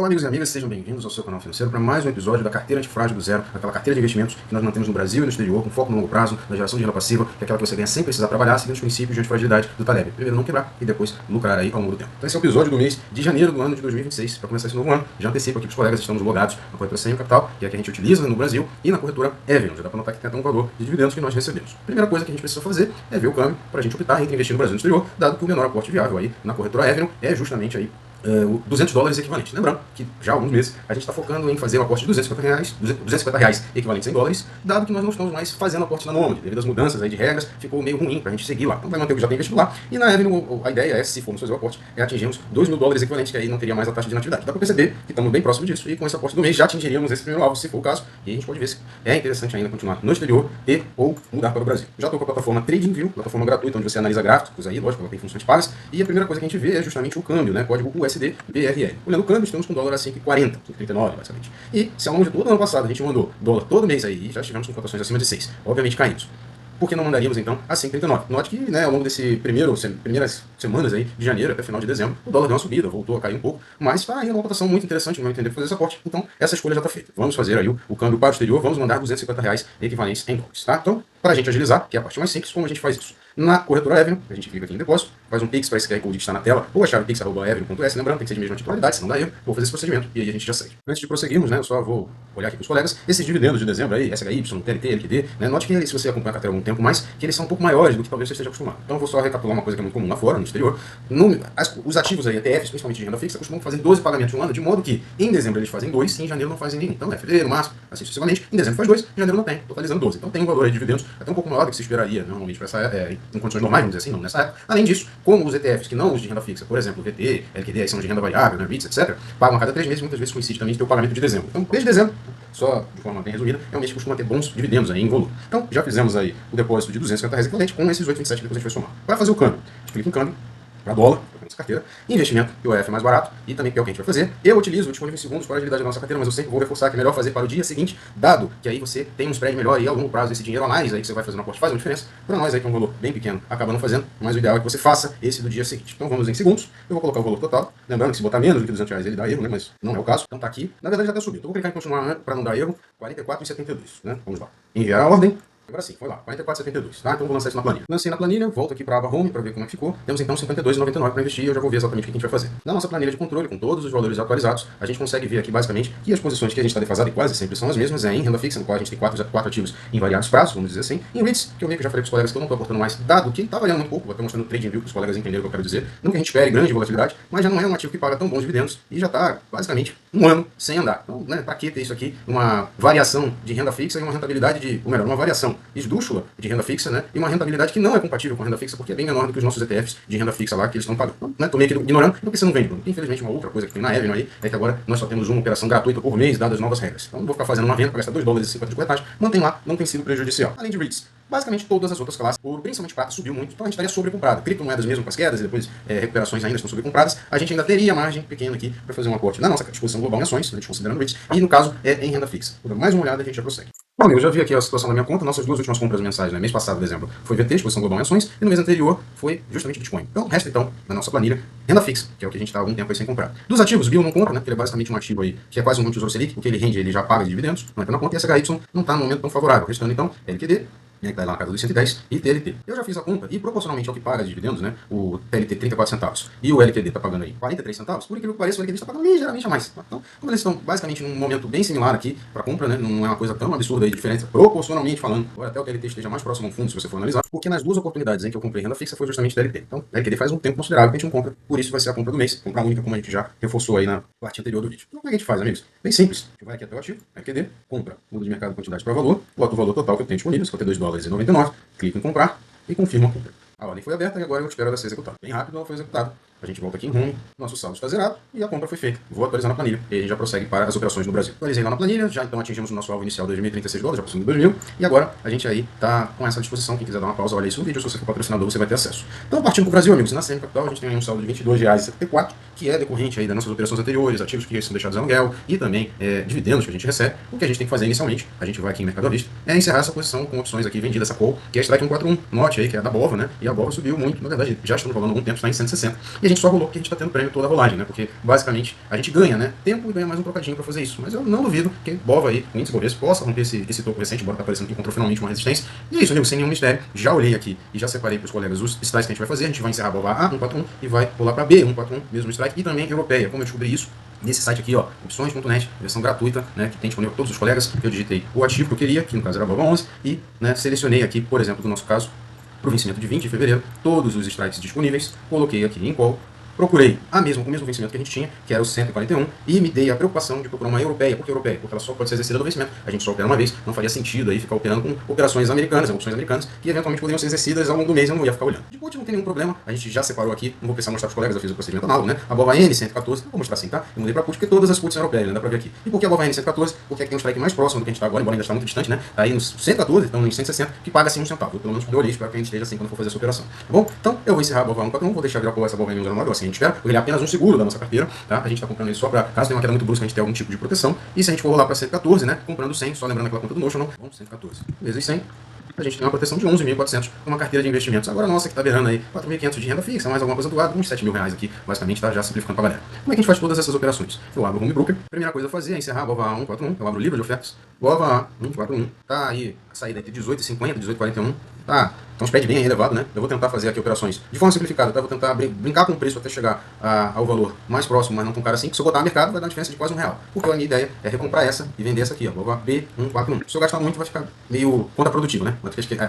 Olá amigos e amigas, sejam bem-vindos ao seu canal financeiro para mais um episódio da carteira antifrágil do zero, aquela carteira de investimentos que nós mantemos no Brasil e no exterior, com foco no longo prazo, na geração de renda passiva, que é aquela que você ganha sem precisar trabalhar, seguindo os princípios de antifragilidade do Taleb. Primeiro não quebrar e depois lucrar aí ao longo do tempo. Então esse é o episódio do mês de janeiro do ano de 2026, para começar esse novo ano. Já antecipo aqui para os colegas, estamos logados na corretora Senior Capital, que é a que a gente utiliza no Brasil, e na corretora Avenue. Já dá para notar que tem até um valor de dividendos que nós recebemos. Primeira coisa que a gente precisa fazer é ver o câmbio para a gente optar entre investir no Brasil e no exterior, dado que o menor aporte viável aí na corretora Avenue é justamente aí o $200 equivalente. Lembrando que já há alguns meses a gente está focando em fazer o aporte de R$ 250 equivalentes em dólares, dado que nós não estamos mais fazendo aporte na Nomad. Devido às mudanças aí de regras, ficou meio ruim para a gente seguir lá. Então vai manter o que já tem investido lá. E na Avenue, a ideia é, se formos fazer o aporte, é atingirmos $2.000 equivalentes, que aí não teria mais a taxa de inatividade. Dá para perceber que estamos bem próximo disso, e com esse aporte do mês já atingiríamos esse primeiro alvo, se for o caso. E a gente pode ver se é interessante ainda continuar no exterior e ou mudar para o Brasil. Já estou com a plataforma TradingView, plataforma gratuita, onde você analisa gráficos aí, lógico, ela tem funções pagas. E a primeira coisa que a gente vê é justamente o câmbio, né? Código USD BRL. Olhando o câmbio, estamos com dólar a 5,40, 5,39 basicamente. E se ao longo de todo o ano passado a gente mandou dólar todo mês aí, e já estivemos com cotações acima de 6, obviamente caímos. Por que não mandaríamos então a 5,39? Note que, né, ao longo desse primeiras semanas aí de janeiro até final de dezembro, o dólar deu uma subida, voltou a cair um pouco, mas está ainda uma cotação muito interessante, no meu entender, para fazer esse aporte. Então, essa escolha já está feita. Vamos fazer aí o câmbio para o exterior, vamos mandar R$ 250 equivalentes em dólares, tá? Então, para a gente agilizar, que é a parte mais simples, como a gente faz isso? Na corretora Avenue, a gente clica aqui em depósito, faz um Pix para esse QR Code que está na tela, ou a chave pix@avenue.s, lembrando, tem que ser de mesma titularidade, se não dá erro, vou fazer esse procedimento e aí a gente já segue. Antes de prosseguirmos, né, eu só vou olhar aqui com os colegas, esses dividendos de dezembro aí, SHY, TLT, LQD, né, note que se você acompanha a carteira há algum tempo mais, que eles são um pouco maiores do que talvez você esteja acostumado. Então eu vou só recapitular uma coisa que é muito comum lá fora, no exterior. Os ativos aí, ETFs, principalmente de renda fixa, costumam fazer 12 pagamentos no ano, de modo que em dezembro eles fazem 2 e em janeiro não fazem nenhum. Então é fevereiro, março, assim sucessivamente, em dezembro faz 2, em janeiro não tem, totalizando 12. Então tem um valor aí de dividendos até um pouco maior do que se esperaria, normalmente, para essa, em condições normais, vamos dizer assim, não nessa época. Além disso, como os ETFs que não os de renda fixa, por exemplo, VT, LQD, aí são de renda variável, né, REITs, etc., pagam a cada 3 meses, muitas vezes coincide também de ter o pagamento de dezembro. Então, desde dezembro, só de forma bem resumida, é um mês que costuma ter bons dividendos aí em volume. Então, já fizemos aí o depósito de R$ 250 equivalente com esses 8,27 que depois a gente vai somar. Para fazer o câmbio, a gente clica em câmbio, para dólar, nossa carteira, investimento, que o EF é mais barato e também que é o que a gente vai fazer. Eu utilizo o disponível em segundos para a agilidade da nossa carteira, mas eu sempre vou reforçar que é melhor fazer para o dia seguinte, dado que aí você tem um spread melhor e a longo prazo esse dinheiro a mais aí que você vai fazer no aporte faz uma diferença. Para nós aí que é um valor bem pequeno, acaba não fazendo, mas o ideal é que você faça esse do dia seguinte. Então vamos em segundos, eu vou colocar o valor total, lembrando que se botar menos do que R$ 200 ele dá erro, né, mas não é o caso. Então tá aqui, na verdade já até subiu, então vou clicar em continuar para não dar erro, 44,72, né, vamos lá. Enviar a ordem. Agora sim, foi lá, 44,72, tá? Então vou lançar isso na planilha. Lancei na planilha, volto aqui para a aba Home para ver como é que ficou. Temos então 52,99 para investir e eu já vou ver exatamente o que a gente vai fazer. Na nossa planilha de controle, com todos os valores atualizados, a gente consegue ver aqui basicamente que as posições que a gente está defasado e quase sempre são as mesmas, é em renda fixa, no qual a gente tem 4 ativos em variados prazos, vamos dizer assim. Em REITs, que eu meio que já falei para os colegas que eu não estou aportando mais, dado que está variando muito pouco, vou até mostrando o TradingView para os colegas entenderem o que eu quero dizer. Não que a gente espere grande volatilidade, mas já não é um ativo que paga tão bons dividendos e já está basicamente um ano sem andar. Então, né, para que ter isso aqui? Uma variação de renda fixa e uma rentabilidade de, ou melhor, uma variação esdrúxula de renda fixa, né, e uma rentabilidade que não é compatível com a renda fixa, porque é bem menor do que os nossos ETFs de renda fixa lá que eles estão pagando. Então, né, tô meio que ignorando, porque você não vende, Bruno. Infelizmente, uma outra coisa que tem na Avenue aí é que agora nós só temos uma operação gratuita por mês, dadas as novas regras. Então, não vou ficar fazendo uma venda para gastar $2,50 de corretagem, mantém lá, não tem sido prejudicial. Além de REITs, basicamente todas as outras classes, principalmente prata, subiu muito, então a gente estaria sobrecomprado. Criptomoedas mesmo com as quedas e depois recuperações ainda estão sobrecompradas, a gente ainda teria margem pequena aqui para fazer um aporte na nossa exposição global em ações, né, considerando REITs, e no caso é em renda fixa. Vou dar mais uma olhada e a gente já prossegue. Bom, eu já vi aqui a situação da minha conta, nossas duas últimas compras mensais, né? Mês passado, dezembro, foi VT, exposição global em ações, e no mês anterior foi justamente Bitcoin. Então, resta então, na nossa planilha, renda fixa, que é o que a gente está há algum tempo aí sem comprar. Dos ativos, Bio não compra, né? Porque ele é basicamente um ativo aí, que é quase um tesouro Selic, o que ele rende, ele já paga de dividendos, não entra na conta, e SHY não está no momento tão favorável. Restando então, LQD, né, que está lá na casa dos 110, e TLT. Eu já fiz a conta, e proporcionalmente ao que paga de dividendos, né, o TLT 34 centavos e o LQD está pagando aí 43 centavos, por incrível que pareça, o LQD está pagando ligeiramente a mais. Então, como eles estão basicamente num momento bem similar aqui para compra, né, não é uma coisa tão absurda aí de diferença, proporcionalmente falando, agora até o TLT esteja mais próximo ao fundo, se você for analisar, porque nas duas oportunidades em que eu comprei renda fixa foi justamente TLT. Então, LQD faz um tempo considerável que a gente não compra, por isso vai ser a compra do mês, compra única, como a gente já reforçou aí na parte anterior do vídeo. Então, como é que a gente faz, amigos? Bem simples, a gente vai aqui até o ativo, LQD, compra, muda de mercado quantidade para valor, bota o valor total que eu tenho disponível, $52,99, clico em comprar e confirmo a compra. A ordem foi aberta e agora eu espero ela ser executada. Bem rápido ela foi executada. A gente volta aqui em Home, nosso saldo está zerado e a compra foi feita. Vou atualizar na planilha e a gente já prossegue para as operações no Brasil. Atualizei lá na planilha, já então atingimos o nosso alvo inicial de $2.036, já passamos de 2.000 e agora a gente aí está com essa disposição. Quem quiser dar uma pausa, olha isso no vídeo, se você for patrocinador você vai ter acesso. Então partindo para o Brasil, amigos, na Senior Capital a gente tem aí um saldo de R$22,74, que é decorrente aí das nossas operações anteriores, ativos que são deixados em aluguel e também dividendos que a gente recebe. O que a gente tem que fazer inicialmente, a gente vai aqui em Mercado à Vista, é encerrar essa posição com opções aqui vendidas, essa call, que é a Strike 141, note aí que é da Bova, né? E a Bova subiu muito, na verdade já estamos falando há algum tempo, está em 160. E a gente só rolou porque a gente está tendo prêmio toda a rolagem, né? Porque basicamente a gente ganha, né? Tempo e ganha mais um trocadinho para fazer isso. Mas eu não duvido que BOVA aí, o índice Bovespa, possa romper esse topo recente, embora tá aparecendo que encontrou finalmente uma resistência. E é isso, amigo, sem nenhum mistério. Já olhei aqui e já separei para os colegas os strikes que a gente vai fazer. A gente vai encerrar a BOVA A141 e vai rolar para B141, mesmo strike, e também europeia. Como eu descobri isso? Nesse site aqui, ó, opções.net, versão gratuita, né, que tem disponível para todos os colegas. Eu digitei o ativo que eu queria, que no caso era a BOVA 11, e né, selecionei aqui, por exemplo, no nosso caso, para o vencimento de 20 de fevereiro, todos os strikes disponíveis, coloquei aqui em call, procurei o mesmo vencimento que a gente tinha, que era o 141, e me dei a preocupação de procurar uma europeia. Por que europeia? Porque ela só pode ser exercida no vencimento. A gente só opera uma vez, não faria sentido aí ficar operando com operações americanas, opções americanas, que eventualmente poderiam ser exercidas ao longo do mês e eu não ia ficar olhando. De bote não tem nenhum problema, a gente já separou aqui, não vou precisar mostrar para os colegas, eu fiz o procedimento análogo, né? A BOVA N114, vou mostrar assim, tá? Eu mudei para put porque todas as puts são europeias, né? Dá para ver aqui. E por que a BOVA N114? Porque aqui tem um strike mais próximo do que a gente está agora, embora ainda está muito distante, né? Tá aí nos 114, então nos 160, que paga assim um centavo. Eu, pelo menos quando eu olhei, espero que a gente esteja assim quando for fazer essa operação. Tá bom? Então eu vou encerrar a BOVA 141, vou deixar virar essa BOVA N109, assim a gente espera, porque ele é apenas um seguro da nossa carteira, tá? A gente está comprando ele só para, caso tenha uma queda muito brusca, a gente tenha algum tipo de proteção. E se a gente for rolar para 114, né? Comprando 100, só lembrando aquela conta do Notion, bom, 114 vezes 100, a gente tem uma proteção de 11.400 com uma carteira de investimentos. Agora a nossa que está beirando aí 4.500 de renda fixa, mais alguma coisa do lado, uns 7 mil reais aqui, basicamente, tá já simplificando para a galera. Como é que a gente faz todas essas operações? Eu abro o Home Broker, primeira coisa a fazer é encerrar a BOVA A141, eu abro o livro de ofertas, BOVA A141, tá aí a saída entre 18,50 e 18,41, tá? Então spread bem elevado, né? Eu vou tentar fazer aqui operações de forma simplificada, tá? Vou tentar brincar com o preço até chegar ao valor mais próximo, mas não tão caro assim, que se eu botar no mercado vai dar uma diferença de quase R$1. Porque a minha ideia é recomprar essa e vender essa aqui, ó, BOVA B141. Se eu gastar muito vai ficar meio contraprodutivo, né?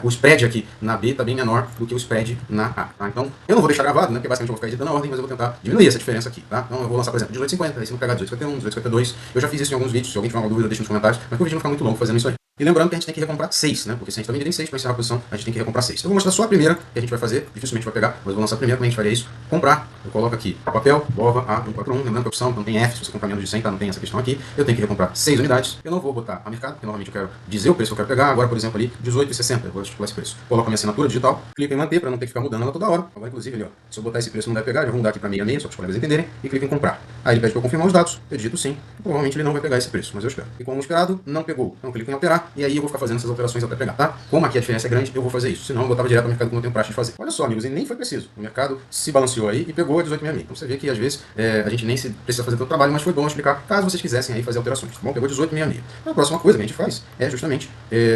O spread aqui na B tá bem menor do que o spread na A, tá? Então eu não vou deixar gravado, né? Porque basicamente eu vou ficar editando a ordem, mas eu vou tentar diminuir essa diferença aqui, tá? Então eu vou lançar, por exemplo, 18,50, aí se não pegar 18,51, 18,52. Eu já fiz isso em alguns vídeos, se alguém tiver uma dúvida deixa nos comentários, mas que o vídeo não ficar muito longo fazendo isso aí. E lembrando que a gente tem que recomprar 6, né? Porque se a gente está vendendo em 6 para encerrar a posição, a gente tem que recomprar 6. Eu vou mostrar só a primeira que a gente vai fazer, dificilmente vai pegar, mas eu vou lançar a primeira como a gente faria isso. Comprar, eu coloco aqui papel, BOVA A141, lembrando que a opção não tem F, se você comprar menos de 100, tá? Não tem essa questão aqui. Eu tenho que recomprar 6 unidades. Eu não vou botar a mercado, porque normalmente eu quero dizer o preço que eu quero pegar. Agora, por exemplo, ali, 18,60, eu vou estipular esse preço. Coloco a minha assinatura digital, clico em manter para não ter que ficar mudando ela toda hora. Agora, inclusive, ali, ó, se eu botar esse preço não vai pegar, já vou mudar aqui para 66, só para os colegas entenderem, e clico em comprar. Aí ele pede para eu confirmar os dados, eu digito sim, provavelmente ele não vai pegar esse preço, mas eu espero. E como esperado, não pegou. Então clico em alterar, e aí eu vou ficar fazendo essas operações até pegar, tá? Como aqui a diferença é grande, eu vou fazer isso. Senão eu botava direto no mercado como eu tenho praxe de fazer. Olha só, amigos, e nem foi preciso. O mercado se balanceou aí e pegou a 18,66. Então você vê que às vezes a gente nem precisa fazer tanto trabalho, mas foi bom explicar caso vocês quisessem aí fazer alterações. Tá bom? Pegou 18,66. Então a próxima coisa que a gente faz é justamente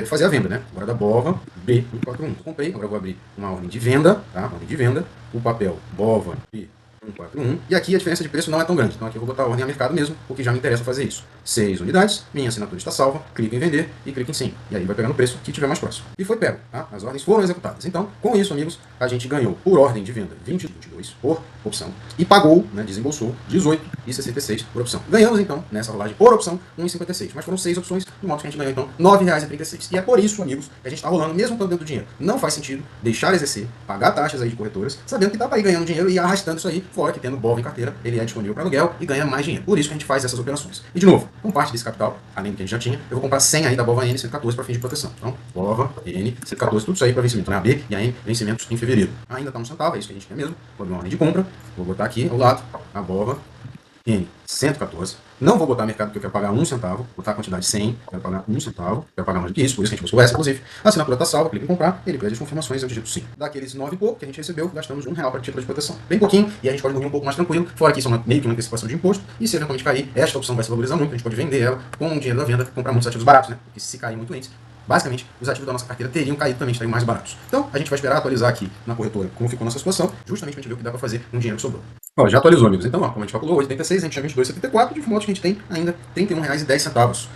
fazer a venda, né? Agora da BOVA B141. Eu comprei, agora eu vou abrir uma ordem de venda, tá? Ordem de venda. O papel BOVA B141. E aqui a diferença de preço não é tão grande. Então aqui eu vou botar a ordem a mercado mesmo, porque já me interessa fazer isso. 6 unidades, minha assinatura está salva, clico em vender e clico em sim. E aí vai pegando o preço que tiver mais próximo. E foi pego, tá? As ordens foram executadas. Então, com isso, amigos, a gente ganhou por ordem de venda 20,22 por opção e pagou, né, desembolsou 18,66 por opção. Ganhamos então nessa rolagem por opção 1,56, mas foram 6 opções, de modo que a gente ganhou então R$9,36. E é por isso, amigos, que a gente está rolando mesmo estando dentro do dinheiro. Não faz sentido deixar exercer, pagar taxas aí de corretoras, sabendo que dá para ir ganhando dinheiro e arrastando isso aí, fora que tendo BOVA em carteira, ele é disponível para aluguel e ganha mais dinheiro. Por isso que a gente faz essas operações. E de novo, com parte desse capital, além do que a gente já tinha, eu vou comprar 100 aí da BOVA N114 para fins de proteção. Então, BOVA N114, tudo isso aí para vencimento, né? A B e a N, vencimentos em fevereiro. Ainda está um centavo, é isso que a gente quer mesmo. Vou abrir uma ordem de compra, vou botar aqui ao lado a BOVA N114. Não vou botar mercado porque eu quero pagar 1 centavo, botar a quantidade 100, quero pagar 1 centavo, quero pagar mais do que isso, por isso que a gente buscou essa, inclusive. A assinatura está salva, clico em comprar, ele pede as confirmações, eu digito sim. Daqueles 9 e pouco que a gente recebeu, gastamos R$1 para título de proteção. Bem pouquinho, e a gente pode dormir um pouco mais tranquilo, fora que isso é meio que uma antecipação de imposto, e se eventualmente cair, esta opção vai se valorizar muito, a gente pode vender ela com o dinheiro da venda, comprar muitos ativos baratos, né? Porque se cair muito antes, basicamente, os ativos da nossa carteira teriam caído também, estariam mais baratos. Então, a gente vai esperar atualizar aqui na corretora como ficou a nossa situação, justamente para a gente ver o que dá para fazer com o dinheiro que sobrou. Ó, já atualizou, amigos. Então, ó, como a gente calculou, 8,86, a gente tinha 22,74, de modo que a gente tem ainda R$31,10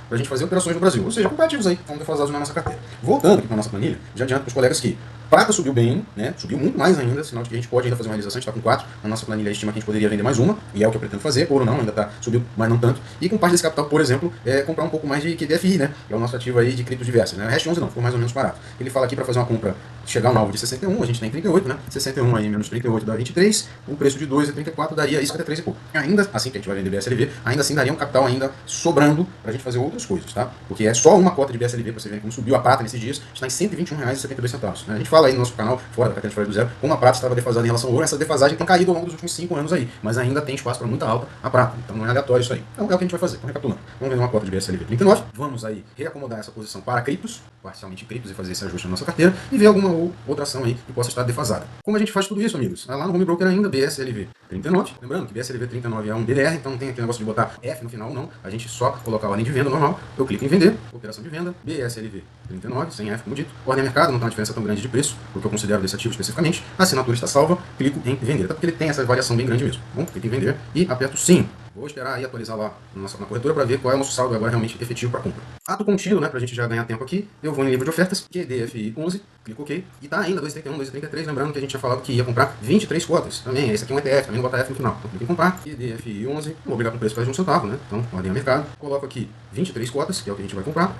para a gente fazer operações no Brasil. Ou seja, comprar ativos aí, estão defasados na nossa carteira. Voltando aqui para a nossa planilha, já adianto para os colegas que prata subiu bem, né? Subiu muito mais ainda, sinal de que a gente pode ainda fazer uma realização. A gente está com 4, na nossa planilha estima que a gente poderia vender mais uma, e é o que eu pretendo fazer. Ouro não, ainda subiu, mas não tanto. E com parte desse capital, por exemplo, comprar um pouco mais de QDFI, né? Que é o nosso ativo aí de criptos diversas, né? O REST 11 não, ficou mais ou menos barato. Ele fala aqui para fazer uma compra, chegar no alvo de 61, a gente tem 38, né? 61 aí menos 38 dá 23, o preço de 2 é 34, daria isso até 3 e pouco. Ainda assim que a gente vai vender BSLV, ainda assim daria um capital ainda sobrando pra gente fazer outras coisas, tá? Porque é só uma cota de BSLV, pra você ver como subiu a prata nesses dias, está em R$121,72, né? A gente fala aí no nosso canal, fora da carteira de fora do zero, como a prata estava defasada em relação ao ouro, essa defasagem tem caído ao longo dos últimos 5 anos aí, mas ainda tem espaço para muita alta a prata, então não é aleatório isso aí. Então é o que a gente vai fazer, então recapitulando. Vamos vender uma cota de BSLV 39, vamos aí reacomodar essa posição para criptos, parcialmente criptos, e fazer esse ajuste na nossa carteira, e ver alguma ou outra ação aí que possa estar defasada. Como a gente faz tudo isso, amigos? Lá no Home Broker ainda, BSLV 39. Lembrando que BSLV 39 é um BDR, então não tem aquele negócio de botar F no final, não. A gente só colocar a ordem de venda normal. Eu clico em vender, operação de venda, BSLV 39, sem F, como dito. Ordem mercado, não tem uma diferença tão grande de preço, porque eu considero desse ativo especificamente. A assinatura está salva, clico em vender, até porque ele tem essa variação bem grande mesmo. Bom, clico em vender e aperto sim. Vou esperar aí atualizar lá na corretora para ver qual é o nosso saldo agora realmente efetivo para compra. Ato contínuo, né, para a gente já ganhar tempo aqui. Eu vou em livro de ofertas, QDFI 11, clico OK. E tá ainda 2,31, 2,33, lembrando que a gente tinha falado que ia comprar 23 cotas. Também, esse aqui é um ETF, também não bota F no final. Então clico em comprar, QDFI 11, não vou brigar com o preço, faz de um centavo, né? Então, ordem a mercado. Coloco aqui 23 cotas, que é o que a gente vai comprar.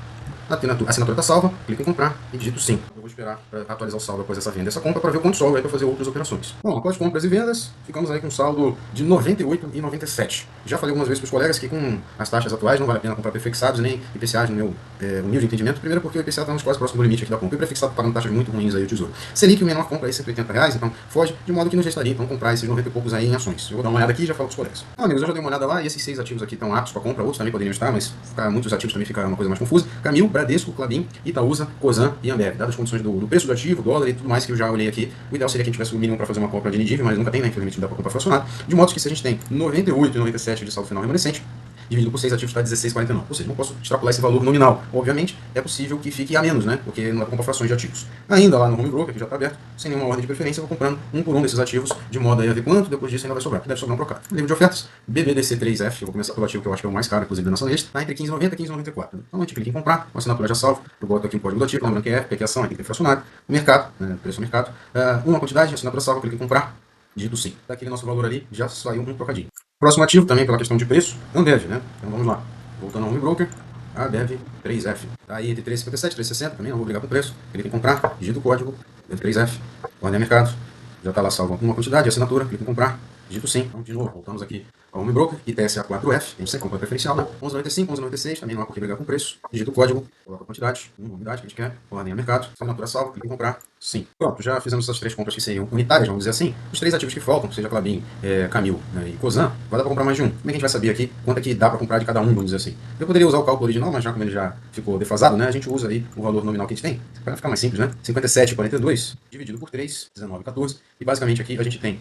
A assinatura está salva, clico em comprar e digito sim. Eu vou esperar para atualizar o saldo após essa venda e essa compra para ver quanto sobra aí para fazer outras operações. Bom, após compras e vendas, ficamos aí com um saldo de 98,97. Já falei algumas vezes para os colegas que com as taxas atuais não vale a pena comprar prefixados nem IPCAs no meu nível de entendimento. Primeiro porque o IPCA está quase próximo do limite aqui da compra. E o prefixado pagando taxas muito ruins aí o tesouro. Selic, o menor compra aí R$180, então foge, de modo que não gestaria então comprar esses 90 e poucos aí em ações. Eu vou dar uma olhada aqui e já falo para os colegas. Então, amigos, eu já dei uma olhada lá e esses 6 ativos aqui estão aptos para compra. Outros também poderiam estar, mas muitos ativos também fica uma coisa mais confusa. Camil, Bradesco, Klabin, Itaúsa, Cosan e Ambev. Dadas as condições do preço do ativo, dólar e tudo mais que eu já olhei aqui, o ideal seria que a gente tivesse o mínimo para fazer uma compra de NDIV, mas nunca tem, né? Infelizmente não dá para comprar fracionado. De modo que se a gente tem 98 e 97 de saldo final remanescente, dividido por 6 ativos está 16,49. Ou seja, não posso extrapolar esse valor nominal. Obviamente, é possível que fique a menos, né? Porque não dá para comprar frações de ativos. Ainda lá no Home Broker, que já está aberto, sem nenhuma ordem de preferência, eu vou comprando um por um desses ativos, de modo a ver quanto depois disso ainda vai sobrar. Deve sobrar um trocado. Livro de ofertas, BBDC3F, eu vou começar pelo ativo que eu acho que é o mais caro, inclusive da nossa lista, está entre 15,90 e 15,94. Então a gente clica em comprar, a assinatura já salva, eu boto aqui o código do ativo, lembrando que é porque a ação, aqui tem fracionário, o mercado, né, preço do mercado, uma quantidade, assinatura salva, clico em comprar, digito sim. Daquele nosso valor ali, já saiu um trocadinho. Próximo ativo, também pela questão de preço, Ambev, né? Então vamos lá. Voltando ao Home Broker, a Ambev 3F. Está aí entre 3,57 e 3,60, também não vou brigar com o preço. Clique em comprar, digito o código, 3F, ordem a mercado. Já está lá salvo uma quantidade, assinatura, clique em comprar, digito sim. Então, de novo, voltamos aqui ao Home Broker, ITSA 4F, a gente sempre compra preferencial, né? 11,95, 11,96, também não há por que brigar com o preço. Digito o código, coloca a quantidade, uma unidade que a gente quer, ordem a mercado, assinatura salva, clique em comprar, sim. Pronto, já fizemos essas 3 compras que seriam unitárias, vamos dizer assim. Os 3 ativos que faltam, seja Klabin, Camil, né, e Cosan, vai dar para comprar mais de um. Como é que a gente vai saber aqui quanto é que dá para comprar de cada um, vamos dizer assim? Eu poderia usar o cálculo original, mas já como ele já ficou defasado, né, a gente usa aí o valor nominal que a gente tem, para ficar mais simples, né? 57,42 dividido por 3, 19,14. E basicamente aqui a gente tem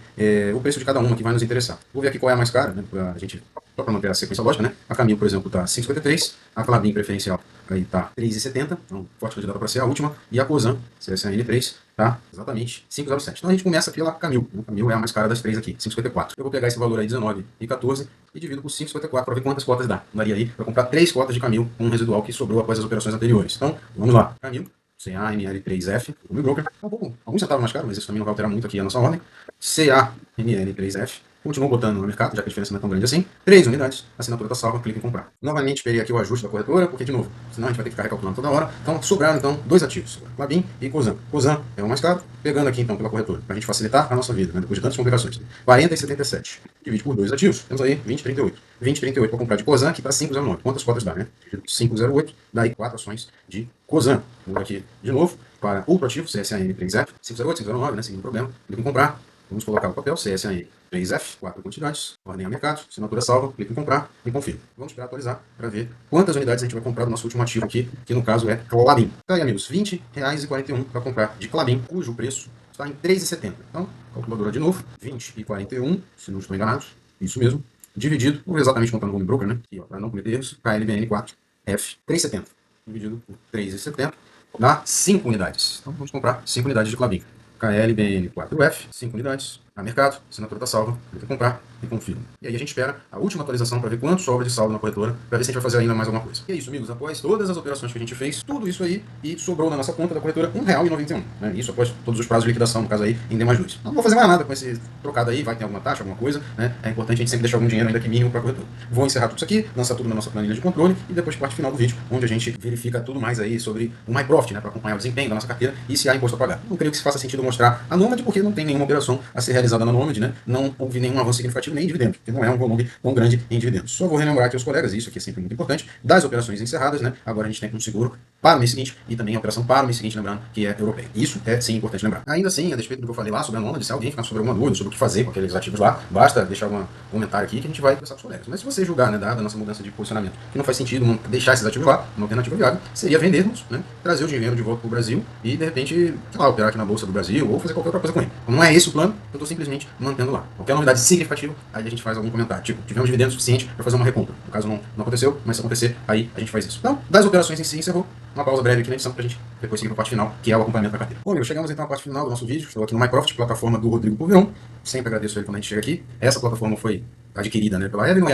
o preço de cada uma que vai nos interessar. Vou ver aqui qual é a mais cara, né, pra gente, só para manter a sequência lógica, né? A Camil, por exemplo, está 5,53, a Klabin preferencial aí está 3,70, então forte candidata para ser a última, e a Cosan, CSAN3, tá exatamente 5,07. Então a gente começa pela Camil. A Camil é a mais cara das 3 aqui, 5,54. Eu vou pegar esse valor aí, 19,14, e divido por 5,54 para ver quantas cotas dá. Daria aí para comprar 3 cotas de Camil com um residual que sobrou após as operações anteriores. Então, vamos lá. Camil, CAML3F, o meu broker, é um pouco, alguns centavos mais caro, mas isso também não vai alterar muito aqui a nossa ordem. CAML3F, continuo botando no mercado, já que a diferença não é tão grande assim. 3 unidades, assinatura está salva, clique em comprar. Novamente esperei aqui o ajuste da corretora, porque de novo, senão a gente vai ter que ficar recalculando toda hora. Então sobraram então 2 ativos, Klabin e Cosan. Cosan é o mais caro, pegando aqui então pela corretora, para a gente facilitar a nossa vida, né, depois de tantas complicações. 40,77. Divide por 2 ativos, temos aí 20,38. 20,38 para comprar de Cosan, aqui está 5,09. Quantas cotas dá, né? 5,08, dá aí 4 ações de Cosan. Vou aqui de novo para outro ativo, CSAN3F, 5,08, 5,09, né, sem nenhum problema. Clique em comprar. Vamos colocar o papel, CSAN 3F, 4 quantidades, ordem a mercado, assinatura salva, clique em comprar e confirmo. Vamos esperar atualizar para ver quantas unidades a gente vai comprar do nosso último ativo aqui, que no caso é Klabin. Tá aí, amigos, R$20,41 para comprar de Klabin, cujo preço está em R$3,70. Então, calculadora de novo, 20,41, se não estou enganado, isso mesmo, dividido, vou exatamente contar no Home Broker, né, para não cometer erros, KLBN4F, 3,70, dividido por 3,70, dá 5 unidades. Então, vamos comprar 5 unidades de Klabin. KLBN4F, 5 unidades, a mercado, assinatura está salva, clica em comprar e confirma. E aí a gente espera a última atualização para ver quanto sobra de saldo na corretora, para ver se a gente vai fazer ainda mais alguma coisa. E é isso, amigos, após todas as operações que a gente fez, tudo isso aí, e sobrou na nossa conta da corretora R$1,91. Né? Isso após todos os prazos de liquidação, no caso aí, em D mais 2. Não vou fazer mais nada com esse trocado aí, vai ter alguma taxa, alguma coisa, né? É importante a gente sempre deixar algum dinheiro ainda que mínimo para a corretora. Vou encerrar tudo isso aqui, lançar tudo na nossa planilha de controle e depois parte final do vídeo, onde a gente verifica tudo mais aí sobre o MyProfit, né? Para acompanhar o desempenho da nossa carteira e se há imposto a pagar. Não creio que se faça sentido mostrar a Nomad porque não tem nenhuma operação a ser realizada analisado na Nomad, né, não houve nenhum avanço significativo nem em dividendos, porque não é um volume tão grande em dividendos. Só vou relembrar aqui aos colegas, e isso aqui é sempre muito importante, das operações encerradas, né, agora a gente tem um seguro para o mês seguinte e também a operação para o mês seguinte, lembrando que é europeia. Isso é sim importante lembrar. Ainda assim, a despeito do que eu falei lá sobre a Nomad, se alguém ficar sobre alguma dúvida sobre o que fazer com aqueles ativos lá, basta deixar algum comentário aqui que a gente vai conversar com os colegas. Mas se você julgar, né, dada a nossa mudança de posicionamento, que não faz sentido deixar esses ativos lá, uma alternativa viável seria vendermos, né, trazer o dinheiro de volta para o Brasil e de repente, sei lá, operar aqui na Bolsa do Brasil ou fazer qualquer outra coisa com ele. Então, não é esse o plano, eu estou simplesmente mantendo lá. Qualquer novidade significativa, aí a gente faz algum comentário. Tipo, tivemos dividendo suficiente para fazer uma recompra. No caso não aconteceu, mas se acontecer, aí a gente faz isso. Então, das operações em si encerrou. Uma pausa breve aqui na edição para a gente depois seguir para a parte final, que é o acompanhamento da carteira. Bom, amigos, chegamos então à parte final do nosso vídeo. Estou aqui no MyProfit, plataforma do Rodrigo Poveron. Sempre agradeço ele quando a gente chega aqui. Essa plataforma foi adquirida, né, pela Evelyn,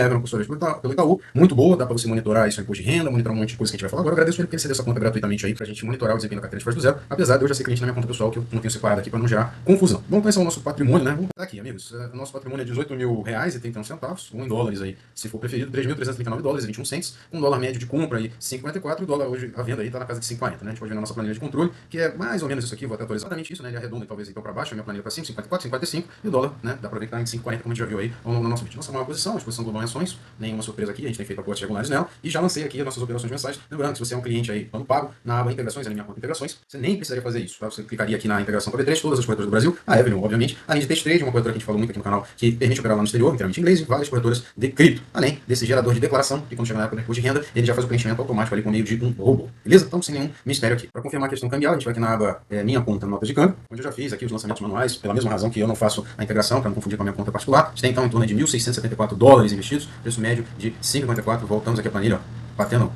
pelo Itaú, muito boa, dá para você monitorar isso em imposto de renda, monitorar um monte de coisa que a gente vai falar agora. Agradeço ele porque ele cedeu essa conta gratuitamente aí pra gente monitorar o desempenho da carteira de faz do zero, apesar de eu já ser cliente na minha conta pessoal, que eu não tenho separado aqui para não gerar confusão. Bom, então esse é o nosso patrimônio, né? Vamos aqui, amigos. O nosso patrimônio é R$18.000,31, ou em dólares aí, se for preferido, $3.339,21, um dólar médio de compra aí, 5,44, o dólar hoje, a venda aí tá na casa de 5,40, né? A gente pode ver na nossa planilha de controle, que é mais ou menos isso aqui, vou até atualizar exatamente isso, né? Ele arredonda talvez então para baixo, a minha planilha para 5, 54, 55, e o dólar, né? Dá para ver que tá em 5,40, como a gente já viu aí ao longo do nosso vídeo. Nossa maior posição, a exposição global em ações, nenhuma surpresa aqui, a gente tem feito aportes regulares nela, e já lancei aqui as nossas operações mensais. Lembrando que se você é um cliente aí, plano pago, na aba integrações, na minha conta integrações, você nem precisaria fazer isso, tá? Você clicaria aqui na integração com a B3, todas as corretoras do Brasil, a Avenue, obviamente, além de T-Trade, uma corretora que a gente falou muito aqui no canal, que permite operar lá no exterior, inteiramente em inglês, e várias corretoras de cripto, além desse gerador de declaração, que quando chegar na época do imposto de renda, ele já faz o preenchimento automático ali por meio de um robô, beleza? Então, sem nenhum mistério aqui. Para confirmar a questão cambial, a gente vai aqui na aba minha conta, notas de câmbio, onde eu já fiz aqui os lançamentos manuais, pela mesma razão que eu não faço a integração, para não confundir com a minha conta particular. A gente tem então em torno de $1.674 investidos, preço médio de 5,54. Voltamos aqui a planilha, ó, batendo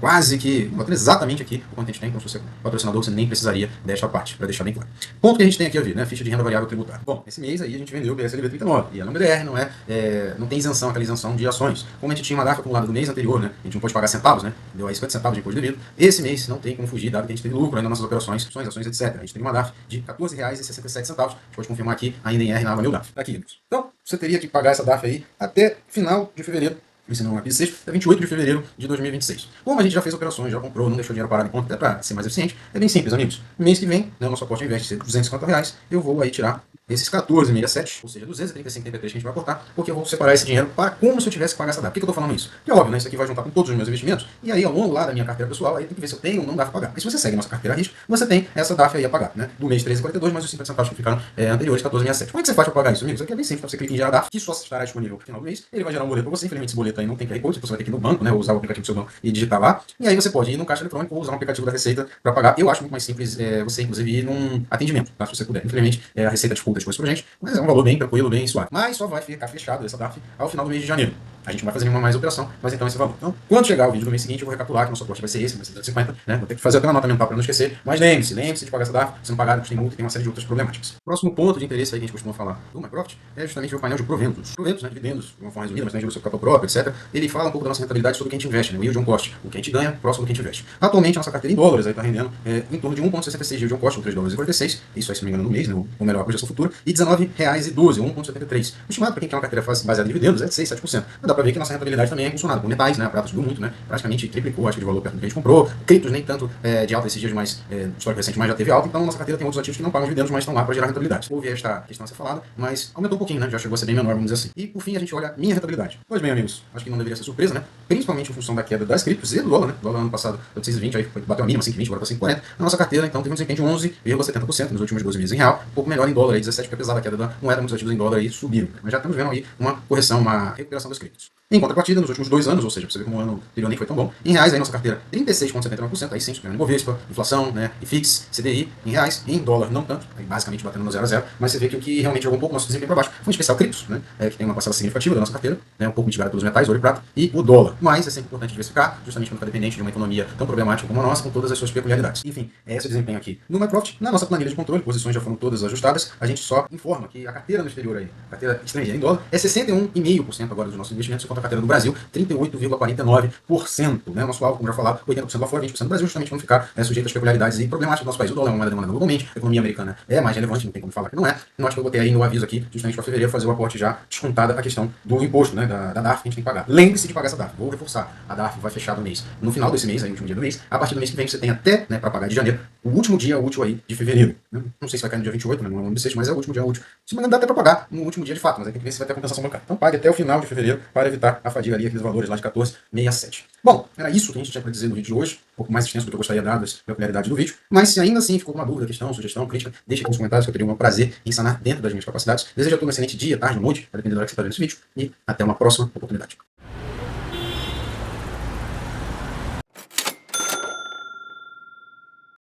exatamente aqui o quanto a gente tem. Então, se você é patrocinador, você nem precisaria desta parte, para deixar bem claro. Ponto que a gente tem aqui, ó, né? Ficha de renda variável tributária. Bom, esse mês aí a gente vendeu o BSLV 39, e ela é um BDR, não tem isenção, aquela isenção de ações. Como a gente tinha uma DARF acumulada do mês anterior, né? A gente não pode pagar centavos, né? Deu aí 50 centavos de imposto devido. Esse mês não tem como fugir, dado que a gente teve lucro ainda nas nossas operações, ações, etc. A gente tem uma DARF de R$14,67. A gente pode confirmar aqui ainda em R na aba meu DARF. Tá aqui, amigos. Então, você teria que pagar essa DARF aí até final de fevereiro. Se não é 6, é 28 de fevereiro de 2026. Como a gente já fez operações, já comprou, não deixou dinheiro parado em conta, até para ser mais eficiente, é bem simples, amigos. Mês que vem, né, o nosso aporte investe ser R$250, eu vou aí tirar esses 14,67, ou seja, 235,33 que a gente vai aportar, porque eu vou separar esse dinheiro para como se eu tivesse que pagar essa DARF. Por que eu estou falando isso? Porque é óbvio, né, isso aqui vai juntar com todos os meus investimentos, e aí ao longo lá da minha carteira pessoal, aí tem que ver se eu tenho ou não DARF a pagar. E se você segue a nossa carteira a risco, você tem essa DARF aí a pagar, né, do mês 13,42, mais os 50 centavos que ficaram anteriores, 14,67. Como é que você faz para pagar isso, amigos? Isso aqui é bem simples, você clica em gerar DARF, que só estará disponível no final do mês, ele vai gerar um boleto para você, infelizmente esse boleto aí não tem QR Code, você vai ter que ir no banco, né, ou usar o aplicativo do seu banco e digitar lá, e aí você pode ir no caixa eletrônico ou usar um aplicativo da Receita para pagar. Eu acho muito mais simples você, inclusive, ir num atendimento, tá, se você puder. Infelizmente, a Receita dificulta as coisas pra gente, mas é um valor bem tranquilo, bem suave. Mas só vai ficar fechado essa DARF ao final do mês de janeiro. A gente não vai fazer nenhuma mais operação, mas então esse valor. Então, quando chegar o vídeo do mês seguinte, eu vou recapitular que nosso aporte vai ser esse, vai ser 250, né? Vou ter que fazer até uma nota mental para não esquecer, mas lembre-se de pagar essa DARF, se não pagar, tem multa e tem uma série de outras problemáticas. Próximo ponto de interesse aí que a gente costuma falar do MyProfit é justamente o painel de proventos. Proventos, né, dividendos, de uma forma resumida, mas também do seu capital próprio, etc. Ele fala um pouco da nossa rentabilidade sobre o que a gente investe, né? O yield on cost, o que a gente ganha próximo do que a gente investe. Atualmente, a nossa carteira em dólares aí está rendendo em torno de 1,66 yield on cost, ou $3,46, isso aí, se não me engano, no mês, né? Ou melhor, a projeção futura, e R$19,12, ou 1,73. O estimado para quem quer uma carteira baseada em dividendos é de 6, 7%. Mas dá para ver que a nossa rentabilidade também é impulsionada por metais, né? A prata subiu muito, né? Praticamente triplicou, acho que de valor perto do que a gente comprou. Criptos nem tanto de alta esses dias, mas histórico recente, mas já teve alta. Então, a nossa carteira tem outros ativos que não pagam dividendos, mas estão lá para gerar rentabilidade. Houve esta questão a ser falada, mas aumentou um pouquinho, né? Já chegou a ser bem menor, vamos dizer assim. E, por fim, a gente olha a minha rentabilidade. Pois bem, amigos, acho que não deveria ser surpresa, né? Principalmente em função da queda das criptos e do dólar, né? O dólar ano passado deu 6,20, aí bateu a mínima, 5,20, agora está 5,40. A nossa carteira, então, teve um desempenho de 11,70% nos últimos 12 meses em real. Um pouco melhor em dólar, aí 17%, porque apesar da queda da moeda, muitos ativos em dólar aí subiram. Mas já estamos vendo aí uma correção, uma recuperação das criptos. Em contrapartida, nos últimos 2 anos, ou seja, para você ver como o ano anterior nem foi tão bom, em reais, aí nossa carteira 36,79%, aí sim, superando Ibovespa, inflação, né, IFIX, CDI, em reais, e em dólar não tanto, aí basicamente batendo no 0 a 0, mas você vê que o que realmente jogou um pouco o nosso desempenho para baixo foi em especial criptos, né, que tem uma parcela significativa da nossa carteira, né, um pouco mitigada pelos metais, ouro e prata, e o dólar. Mas é sempre importante diversificar, justamente para não ficar dependente de uma economia tão problemática como a nossa, com todas as suas peculiaridades. Enfim, é esse o desempenho aqui no MyProfit. Na nossa planilha de controle, posições já foram todas ajustadas, a gente só informa que a carteira no exterior aí, a carteira estrangeira em dólar, é 61,5% agora dos nossos investimentos, enquanto da carteira do Brasil, 38,49%. Né? Nosso alvo, como já falado, 80% lá fora, 20% no Brasil, justamente para não ficar sujeito às peculiaridades e problemáticas do nosso país. O dólar é uma moeda demandada globalmente, a economia americana é mais relevante, não tem como falar que não é. Então, acho que eu botei aí no aviso aqui, justamente para fevereiro, fazer o aporte já descontada a questão do imposto, né, da DARF que a gente tem que pagar. Lembre-se de pagar essa DARF. Vou reforçar. A DARF vai fechar no mês, no final desse mês, aí, no último dia do mês. A partir do mês que vem, você tem até, né, para pagar de janeiro, o último dia útil aí de fevereiro. Né? Não sei se vai cair no dia 28, né, não é o nome mas é o último dia útil. Se não dá até para pagar no último dia de fato, mas aí tem que ver se vai ter compensação bancária. Então pague até o final de fevereiro para evitar a fadiga ali, aqueles valores lá de 14,67. Bom, era isso que a gente tinha para dizer no vídeo de hoje, um pouco mais extenso do que eu gostaria, dadas a peculiaridade do vídeo, mas se ainda assim ficou alguma dúvida, questão, sugestão, crítica, deixa aqui nos comentários que eu teria o meu prazer em sanar dentro das minhas capacidades. Desejo a todos um excelente dia, tarde, noite, vai depender da hora que você está vendo esse vídeo, e até uma próxima oportunidade.